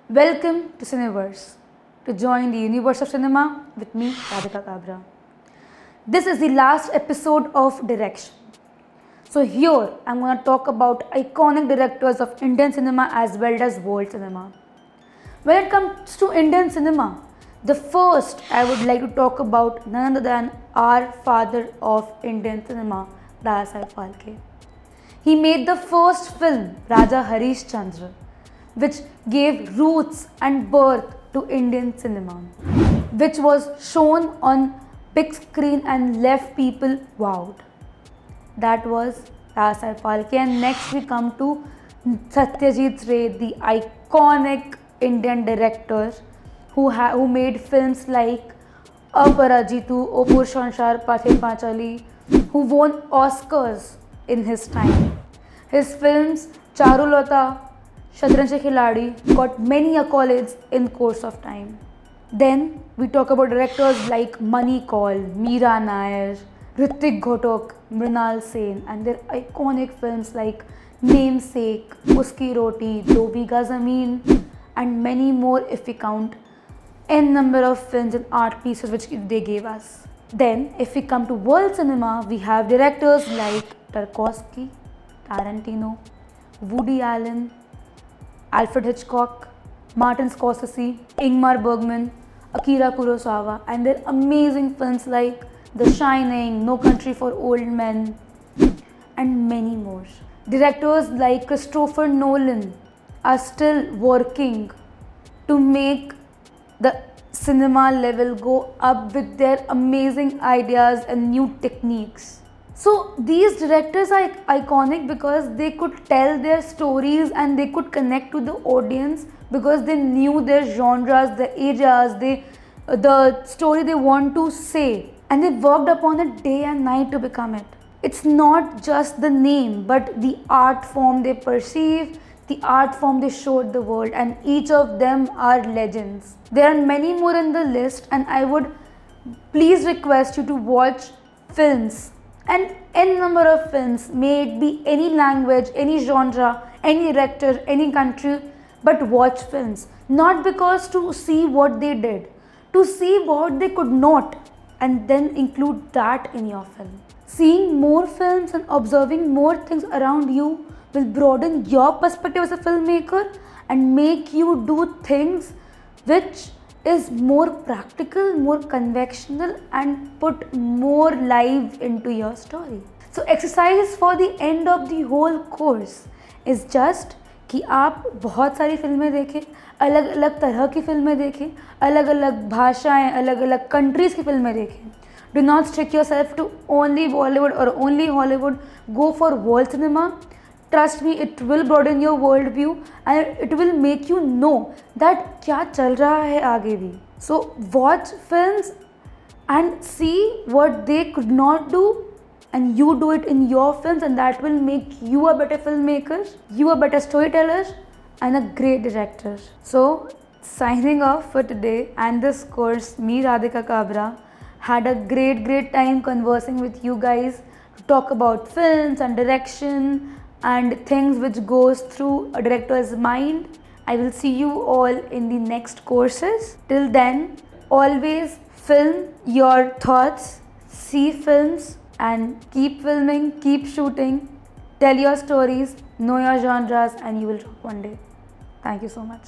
Welcome to Cineverse, to join the universe of cinema with me, Radhika Kabra. This is the last episode of Direction. So here I'm going to talk about iconic directors of Indian cinema as well as world cinema. When it comes to Indian cinema, the first I would like to talk about none other than our father of Indian cinema, Dadasaheb Phalke. He made the first film, Raja Harishchandra, which gave roots and birth to Indian cinema, which was shown on big screen and left people wowed. That was Dadasaheb Phalke. And next we come to Satyajit Ray, the iconic Indian director who made films like Aparajitu, O Purushanshar, Pathe Panchali, who won Oscars in his time. His films Charulata, Shatranj Ke Khiladi got many accolades in course of time. Then we talk about directors like Mani Kaul, Meera Nair, Hrithik Ghatak, Mrinal Sen, and their iconic films like Namesake, Uski Roti, Do Bigha Zameen, and many more if we count n number of films and art pieces which they gave us. Then if we come to world cinema, we have directors like Tarkovsky, Tarantino, Woody Allen, Alfred Hitchcock, Martin Scorsese, Ingmar Bergman, Akira Kurosawa, and their amazing films like The Shining, No Country for Old Men, and many more. Directors like Christopher Nolan are still working to make the cinema level go up with their amazing ideas and new techniques. So these directors are iconic because they could tell their stories and they could connect to the audience because they knew their genres, the eras, the story they want to say, and they worked upon it day and night to become it. It's not just the name but the art form they perceive, the art form they showed the world, and each of them are legends. There are many more in the list, and I would please request you to watch films and n number of films, may it be any language, any genre, any director, any country, but watch films. Not because to see what they did, to see what they could not, and then include that in your film. Seeing more films and observing more things around you will broaden your perspective as a filmmaker and make you do things which is more practical, more conventional, and put more life into your story. So exercise for the end of the whole course is just कि आप बहुत सारी फिल्में देखें, अलग अलग तरह की फिल्में देखें, अलग अलग भाषाएं, अलग अलग कंट्रीज़ की फिल्में देखें. Do not stick yourself to only Bollywood or only Hollywood. Go for world cinema. Trust me, it will broaden your worldview and it will make you know that क्या चल रहा है आगे भी. So watch films and see what they could not do, and you do it in your films, and that will make you a better filmmaker, you a better storyteller, and a great director. So signing off for today and this course, me Radhika Kabra had a great time conversing with you guys to talk about films and direction and things which goes through a director's mind. I will see you all in the next courses. Till then, always film your thoughts, see films, and keep filming, keep shooting, tell your stories, know your genres, and you will rock one day. Thank you so much.